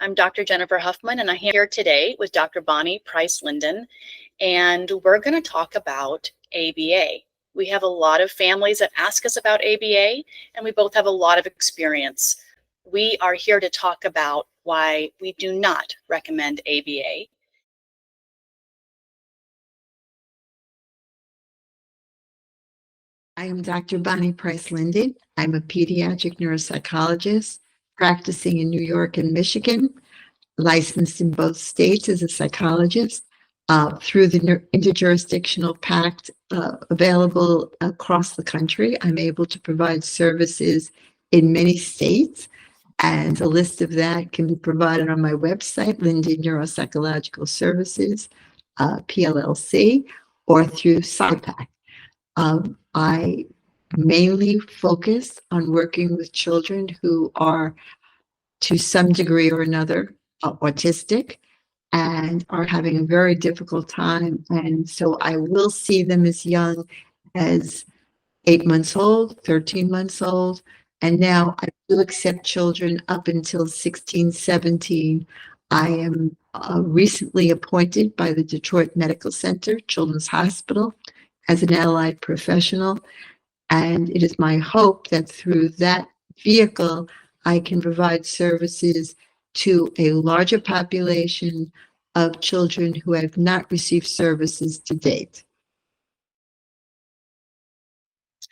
I'm Dr. Jennifer Huffman, and I'm here today with Dr. Bonnie Price Linden, and we're going to talk about ABA. We have a lot of families that ask us about ABA, and we both have a lot of experience. We are here to talk about why we do not recommend ABA. I am Dr. Bonnie Price Linden. I'm a pediatric neuropsychologist practicing in New York and Michigan, licensed in both states as a psychologist through the interjurisdictional pact available across the country. I'm able to provide services in many states, and a list of that can be provided on my website, Linden Neuropsychological Services, PLLC, or through SIPAC. I mainly focus on working with children who are, to some degree or another, autistic and are having a very difficult time. And so I will see them as young as 8 months old, 13 months old. And now I do accept children up until 16, 17. I am recently appointed by the Detroit Medical Center, Children's Hospital, as an allied professional. And it is my hope that through that vehicle, I can provide services to a larger population of children who have not received services to date.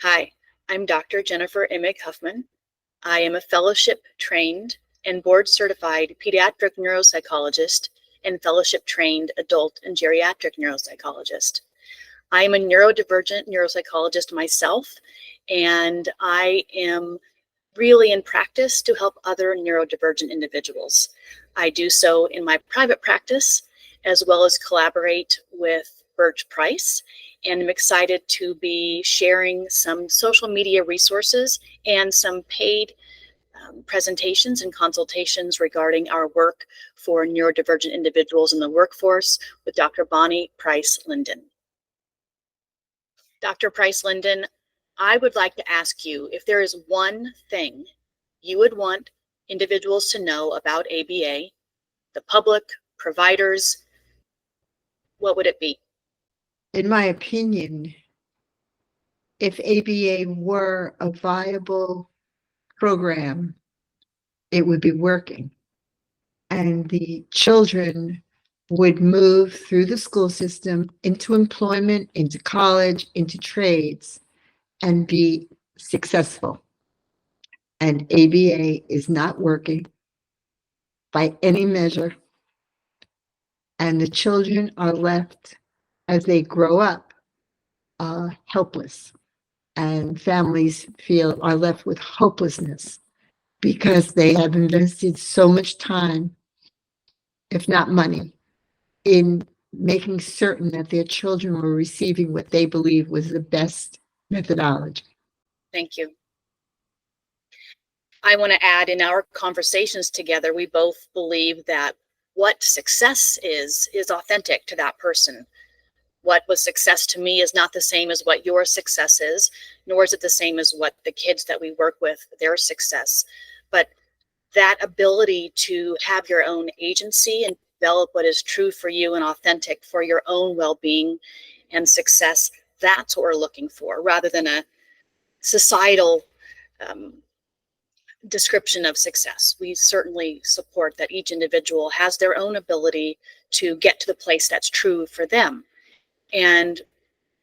Hi, I'm Dr. Jennifer Emig Huffman. I am a fellowship trained and board certified pediatric neuropsychologist and fellowship trained adult and geriatric neuropsychologist. I am a neurodivergent neuropsychologist myself, and I am really in practice to help other neurodivergent individuals. I do so in my private practice, as well as collaborate with Birch Price, and I'm excited to be sharing some social media resources and some paid presentations and consultations regarding our work for neurodivergent individuals in the workforce with Dr. Bonnie Price Linden. Dr. Price Linden, I would like to ask you if there is one thing you would want individuals to know about ABA, the public, providers, what would it be? In my opinion, if ABA were a viable program, it would be working. And the children would move through the school system into employment, into college, into trades, and be successful. And ABA is not working by any measure. And the children are left, as they grow up, helpless. And families are left with hopelessness because they have invested so much time, if not money, in making certain that their children were receiving what they believe was the best methodology. Thank you. I want to add, in our conversations together, we both believe that what success is authentic to that person. What was success to me is not the same as what your success is, nor is it the same as what the kids that we work with, their success. But that ability to have your own agency and develop what is true for you and authentic for your own well-being and success, that's what we're looking for, rather than a societal description of success. We certainly support that each individual has their own ability to get to the place that's true for them. And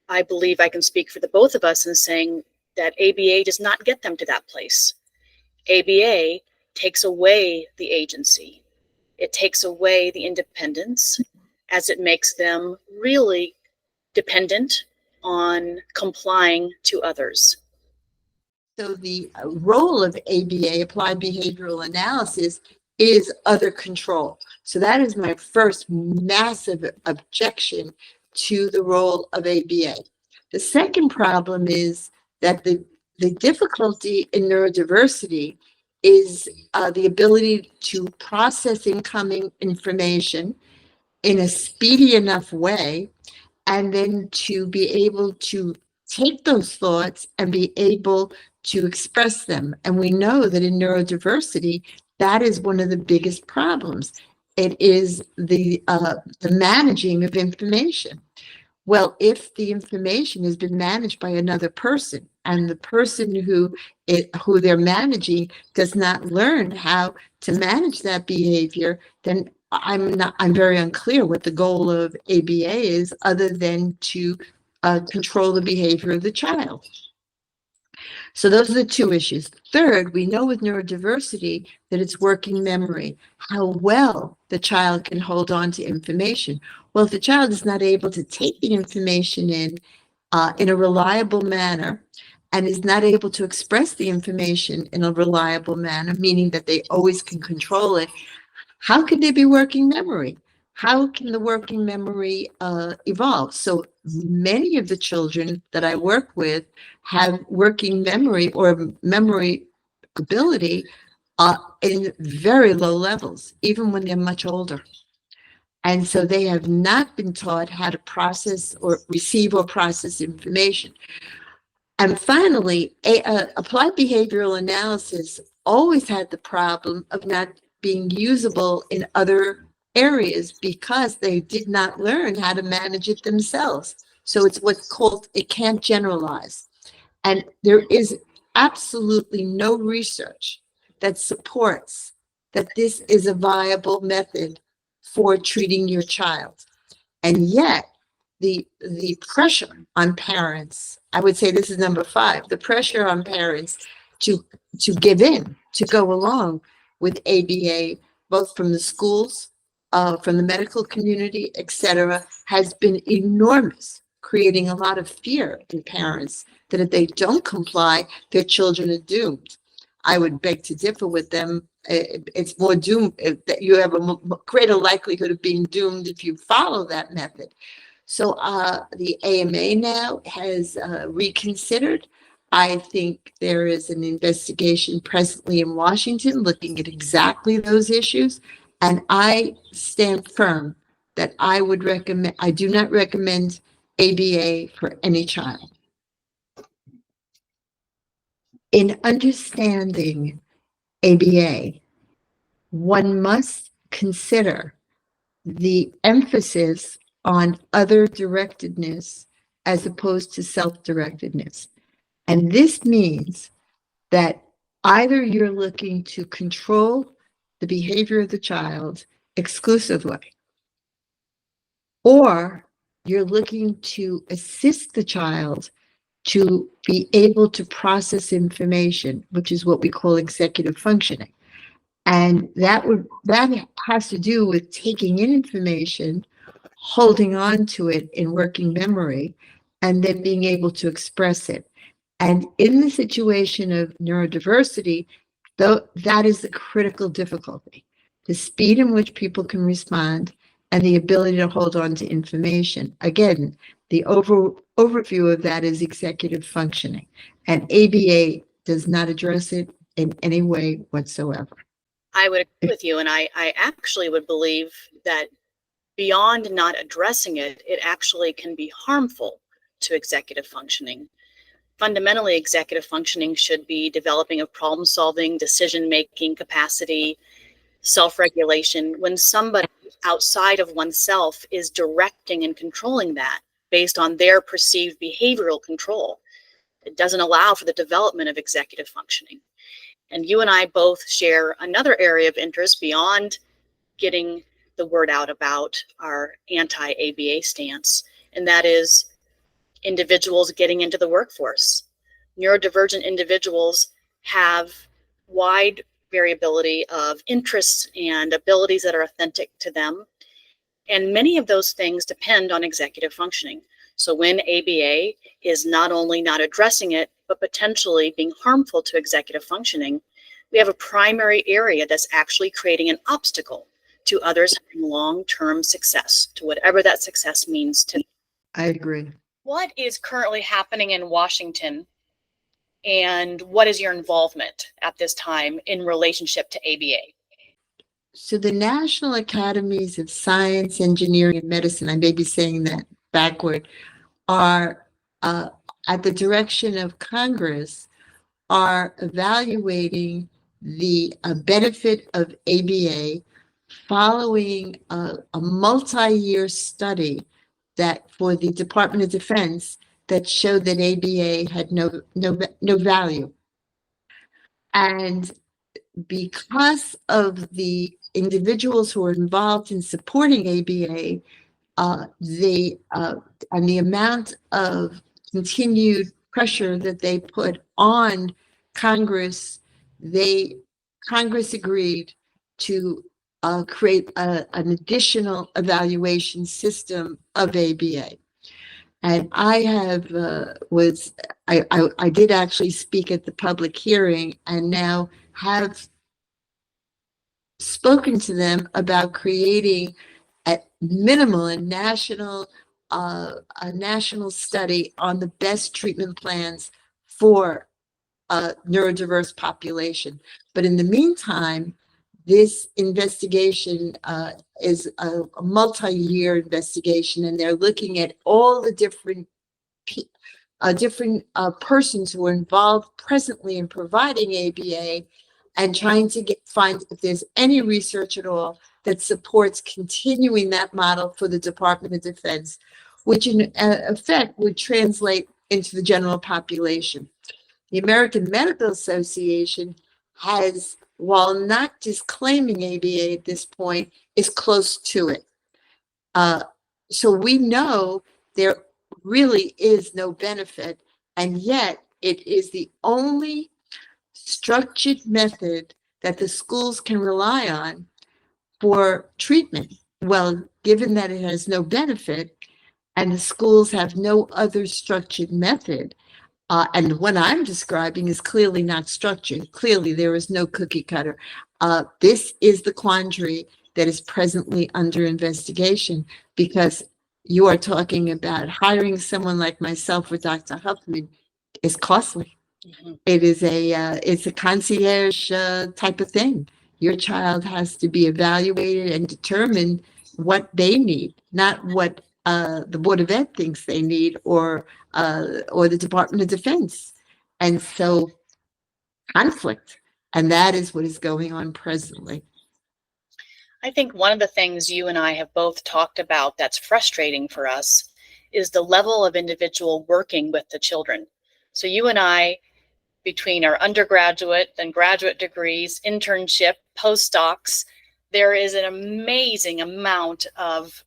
I believe I can speak for the both of us in saying that ABA does not get them to that place. ABA takes away the agency. It takes away the independence, as it makes them really dependent on complying to others. So the role of ABA, applied behavioral analysis, is other control. So that is my first massive objection to the role of ABA. The second problem is that the difficulty in neurodiversity is the ability to process incoming information in a speedy enough way, and then to be able to take those thoughts and be able to express them. And we know that in neurodiversity, that is one of the biggest problems. It is the managing of information. Well, if the information has been managed by another person and the person who they're managing does not learn how to manage that behavior, then I'm very unclear what the goal of ABA is other than to control the behavior of the child. So those are the two issues. Third, we know with neurodiversity that it's working memory, how well the child can hold on to information. Well, if the child is not able to take the information in a reliable manner and is not able to express the information in a reliable manner, meaning that they always can control it, how can there be working memory? How can the working memory evolve? So many of the children that I work with have working memory or memory ability in very low levels, even when they're much older. And so they have not been taught how to process or receive or process information. And finally, applied behavioral analysis always had the problem of not being usable in other areas because they did not learn how to manage it themselves. So it's what's called, it can't generalize. And there is absolutely no research that supports that this is a viable method for treating your child. And yet, the pressure on parents, I would say this is number 5, the pressure on parents to give in, to go along with ABA, both from the schools, from the medical community, etc., has been enormous, creating a lot of fear in parents that if they don't comply, their children are doomed. I would beg to differ with them. It's more doomed that you have a greater likelihood of being doomed if you follow that method. So the AMA now has reconsidered. I think there is an investigation presently in Washington looking at exactly those issues. And I stand firm that I do not recommend ABA for any child. In understanding ABA, one must consider the emphasis on other directedness as opposed to self-directedness. And this means that either you're looking to control the behavior of the child exclusively, or you're looking to assist the child to be able to process information, which is what we call executive functioning. And that has to do with taking in information, holding on to it in working memory, and then being able to express it. And in the situation of neurodiversity, though, that is the critical difficulty, the speed in which people can respond and the ability to hold on to information. Again, the overview of that is executive functioning, and ABA does not address it in any way whatsoever. I would agree with you, and I actually would believe that beyond not addressing it, it actually can be harmful to executive functioning. Fundamentally, executive functioning should be developing of problem-solving, decision-making capacity, self-regulation. When somebody outside of oneself is directing and controlling that based on their perceived behavioral control, it doesn't allow for the development of executive functioning. And you and I both share another area of interest beyond getting the word out about our anti-ABA stance, and that is individuals getting into the workforce. Neurodivergent individuals have wide variability of interests and abilities that are authentic to them, and many of those things depend on executive functioning. So when ABA is not only not addressing it, but potentially being harmful to executive functioning, we have a primary area that's actually creating an obstacle to others having long-term success, to whatever that success means to them. I agree. What is currently happening in Washington, and what is your involvement at this time in relationship to ABA? So the National Academies of Science, Engineering, and Medicine, I may be saying that backward, are at the direction of Congress, are evaluating the benefit of ABA following a multi-year study that for the Department of Defense that showed that ABA had no value. And because of the individuals who are involved in supporting ABA, and the amount of continued pressure that they put on Congress, Congress agreed to create an additional evaluation system of ABA. And I did actually speak at the public hearing and now have spoken to them about creating at minimal a national study on the best treatment plans for a neurodiverse population. But in the meantime, this investigation is a multi-year investigation, and they're looking at all the different persons who are involved presently in providing ABA and trying to find if there's any research at all that supports continuing that model for the Department of Defense, which in effect would translate into the general population. The American Medical Association has, while not disclaiming ABA at this point, is close to it. So we know there really is no benefit, and yet it is the only structured method that the schools can rely on for treatment. Well, given that it has no benefit and the schools have no other structured method, and what I'm describing is clearly not structured. Clearly, there is no cookie cutter. This is the quandary that is presently under investigation, because you are talking about hiring someone like myself or Dr. Huffman is costly. Mm-hmm. It's a concierge type of thing. Your child has to be evaluated and determine what they need, not what the Board of Ed thinks they need, or the Department of Defense. And so conflict, and that is what is going on presently. I think one of the things you and I have both talked about that's frustrating for us is the level of individual working with the children. So you and I, between our undergraduate and graduate degrees, internship, postdocs, there is an amazing amount of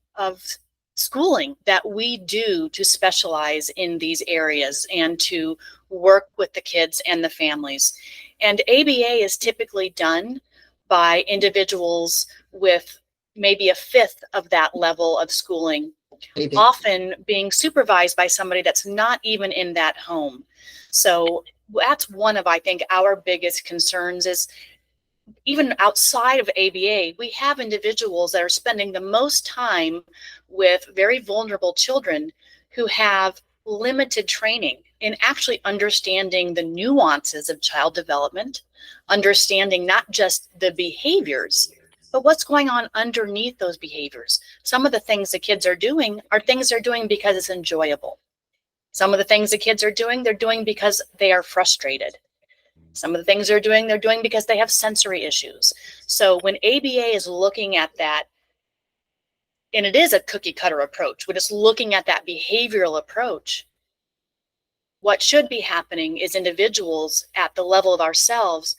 schooling that we do to specialize in these areas and to work with the kids and the families. And ABA is typically done by individuals with maybe a fifth of that level of schooling, often being supervised by somebody that's not even in that home. So that's one of, I think, our biggest concerns is even outside of ABA, we have individuals that are spending the most time with very vulnerable children who have limited training in actually understanding the nuances of child development, understanding not just the behaviors, but what's going on underneath those behaviors. Some of the things the kids are doing things they're doing because it's enjoyable. Some of the things the kids are doing, they're doing because they are frustrated. Some of the things they're doing because they have sensory issues. So when ABA is looking at that, and it is a cookie cutter approach, when it's looking at that behavioral approach, what should be happening is individuals at the level of ourselves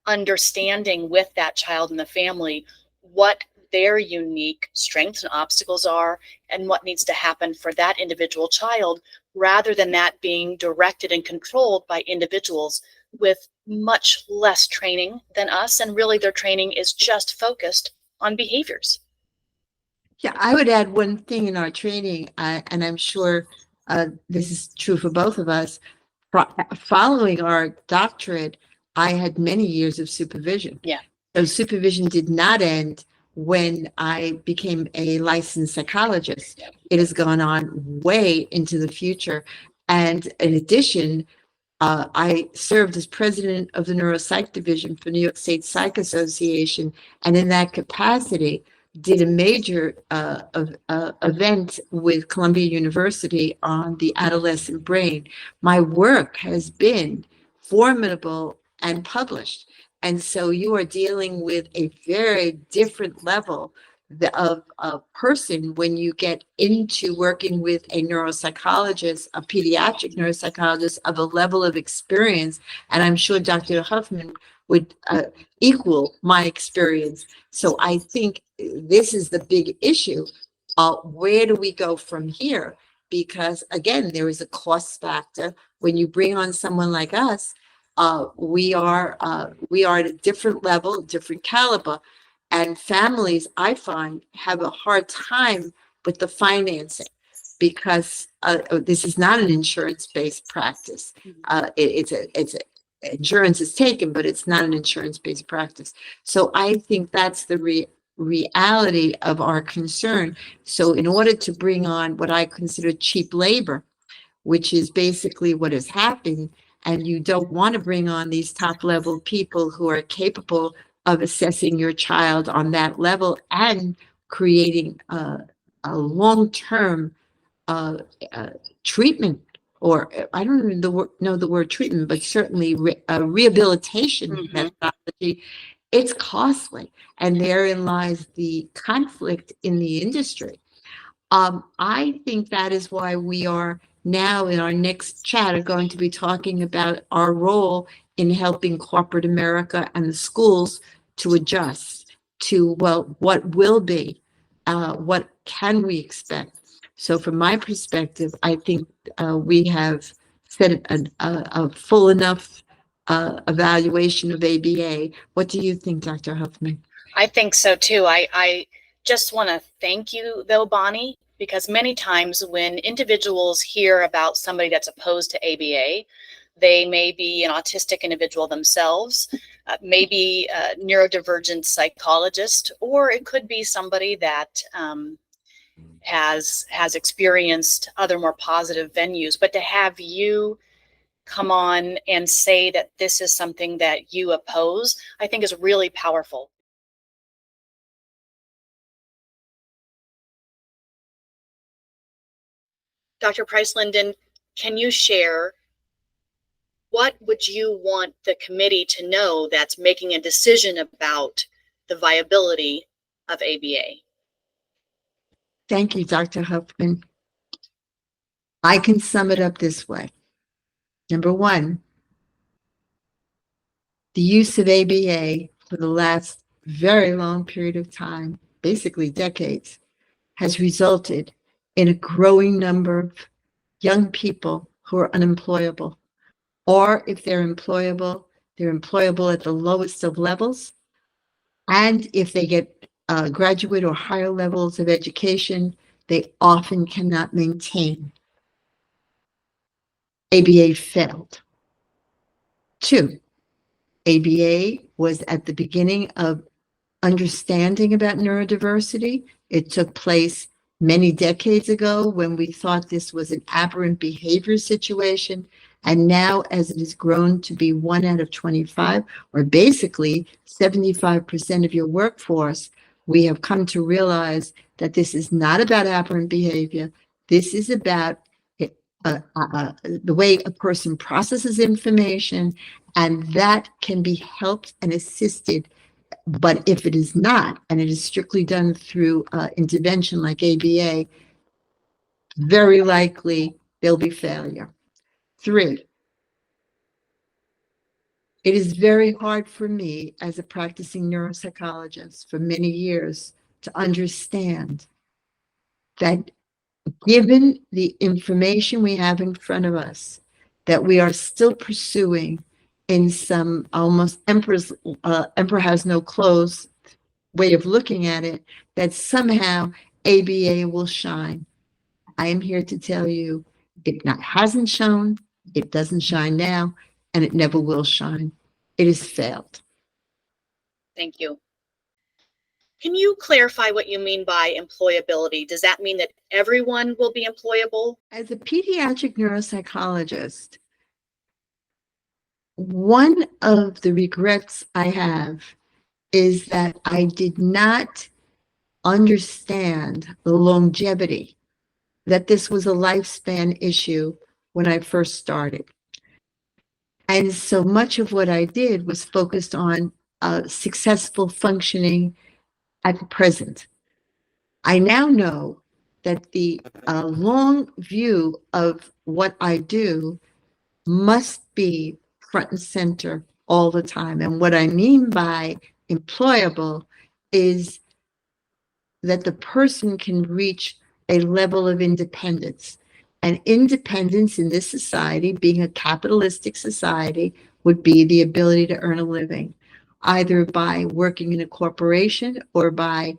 understanding with that child and the family what their unique strengths and obstacles are and what needs to happen for that individual child, rather than that being directed and controlled by individuals with much less training than us. And really their training is just focused on behaviors. Yeah, I would add one thing in our training, and I'm sure this is true for both of us. Following our doctorate, I had many years of supervision. Yeah. So supervision did not end when I became a licensed psychologist. Yeah. It has gone on way into the future. And in addition, I served as president of the neuropsych division for New York State Psych Association, and in that capacity, did a major event with Columbia University on the adolescent brain. My work has been formidable and published. And so you are dealing with a very different level of person when you get into working with a neuropsychologist, a pediatric neuropsychologist of a level of experience. And I'm sure Dr. Huffman would equal my experience. So I think this is the big issue. Where do we go from here? Because again, there is a cost factor. When you bring on someone like us, we are at a different level, different caliber, and families I find have a hard time with the financing because this is not an insurance-based practice. It's a insurance is taken, but it's not an insurance-based practice. So I think that's the reality of our concern. So in order to bring on what I consider cheap labor, which is basically what has happened. And you don't want to bring on these top level people who are capable of assessing your child on that level and creating a long term uh, uh, treatment, or I don't even know the word treatment, but certainly rehabilitation methodology. It's costly. And therein lies the conflict in the industry. I think that is why we are now in our next chat are going to be talking about our role in helping corporate America and the schools to adjust to, well, what will be, what can we expect? So from my perspective, I think we have set a full enough evaluation of ABA. What do you think, Dr. Huffman? I think so too. I just want to thank you though, Bonnie, because many times when individuals hear about somebody that's opposed to ABA, they may be an autistic individual themselves, maybe a neurodivergent psychologist, or it could be somebody that has experienced other more positive venues. But to have you come on and say that this is something that you oppose, I think is really powerful. Dr. Price Linden, can you share what would you want the committee to know that's making a decision about the viability of ABA? Thank you, Dr. Huffman. I can sum it up this way. Number one, the use of ABA for the last very long period of time, basically decades, has resulted in a growing number of young people who are unemployable. Or if they're employable at the lowest of levels. And if they get graduate or higher levels of education, they often cannot maintain. ABA failed. Two, ABA was at the beginning of understanding about neurodiversity. It took place many decades ago when we thought this was an aberrant behavior situation. And now, as it has grown to be 1 out of 25, or basically 75% of your workforce, we have come to realize that this is not about aberrant behavior. This is about the way a person processes information, and that can be helped and assisted. But if it is not, and it is strictly done through intervention like ABA, very likely there'll be failure. Three, it is very hard for me as a practicing neuropsychologist for many years to understand that given the information we have in front of us, that we are still pursuing in some almost emperor has no clothes way of looking at it, that somehow ABA will shine. I am here to tell you it hasn't shown, it doesn't shine now, and it never will shine. It has failed. Thank you. Can you clarify what you mean by employability? Does that mean that everyone will be employable? As a pediatric neuropsychologist, one of the regrets I have is that I did not understand the longevity, that this was a lifespan issue when I first started. And so much of what I did was focused on successful functioning at the present. I now know that the long view of what I do must be front and center all the time. And what I mean by employable is that the person can reach a level of independence. And independence in this society, being a capitalistic society, would be the ability to earn a living, either by working in a corporation or by,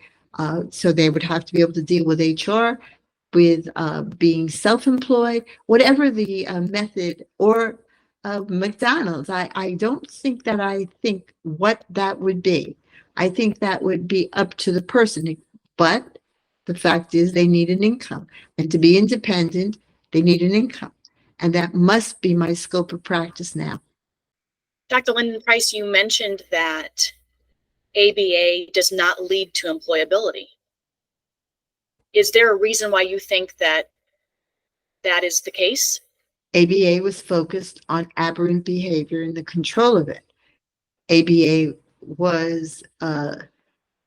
so they would have to be able to deal with HR, with being self-employed, whatever the method, or McDonald's. I don't think that I think what that would be. I think that would be up to the person. But the fact is, they need an income. And to be independent, they need an income. And that must be my scope of practice now. Dr. Linden Price, you mentioned that ABA does not lead to employability. Is there a reason why you think that that is the case? ABA was focused on aberrant behavior and the control of it. ABA was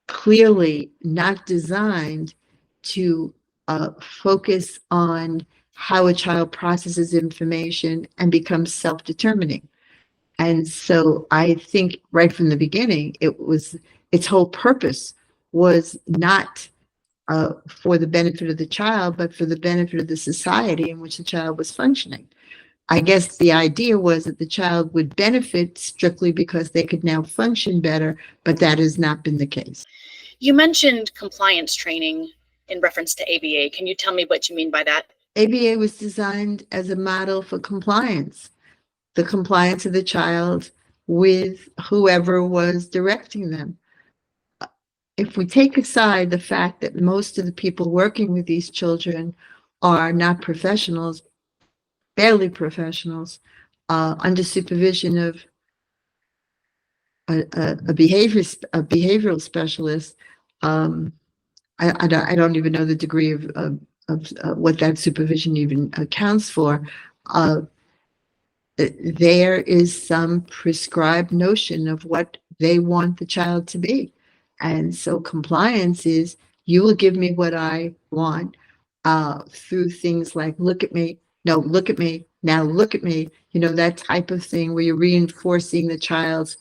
clearly not designed to focus on how a child processes information and becomes self-determining. And so I think right from the beginning, its whole purpose was not for the benefit of the child, but for the benefit of the society in which the child was functioning. I guess the idea was that the child would benefit strictly because they could now function better, but that has not been the case. You mentioned compliance training in reference to ABA. Can you tell me what you mean by that? ABA was designed as a model for compliance, the compliance of the child with whoever was directing them. If we take aside the fact that most of the people working with these children are not professionals, barely professionals, under supervision of a behavioral specialist, I don't even know the degree of what that supervision even accounts for. Uh, there is some prescribed notion of what they want the child to be. And so compliance is, you will give me what I want through things like, look at me, no, look at me, now look at me, that type of thing where you're reinforcing the child's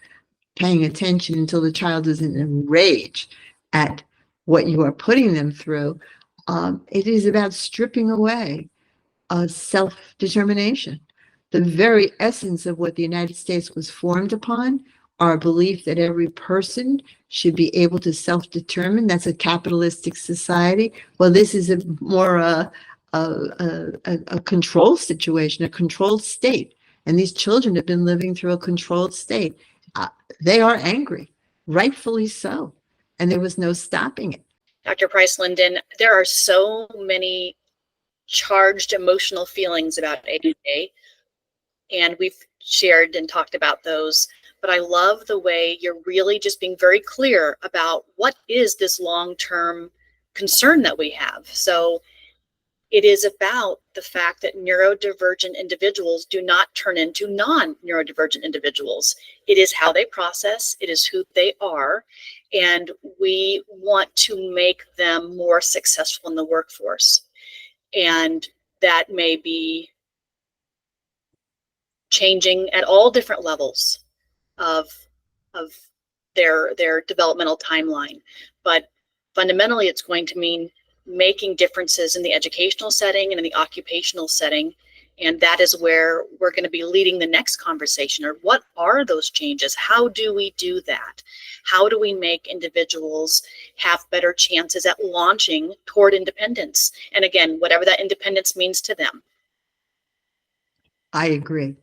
paying attention until the child is in a rage at what you are putting them through. It is about stripping away self-determination. The very essence of what the United States was formed upon, our belief that every person should be able to self-determine. That's a capitalistic society. Well, this is more a control situation, a controlled state. And these children have been living through a controlled state. They are angry, rightfully so. And there was no stopping it. Dr. Price Linden, there are so many charged emotional feelings about ABA, and we've shared and talked about those. But I love the way you're really just being very clear about what is this long-term concern that we have. So it is about the fact that neurodivergent individuals do not turn into non-neurodivergent individuals. It is how they process, it is who they are, and we want to make them more successful in the workforce. And that may be changing at all different levels of their developmental timeline. But fundamentally, it's going to mean making differences in the educational setting and in the occupational setting. And that is where we're going to be leading the next conversation. Or what are those changes? How do we do that? How do we make individuals have better chances at launching toward independence? And again, whatever that independence means to them. I agree.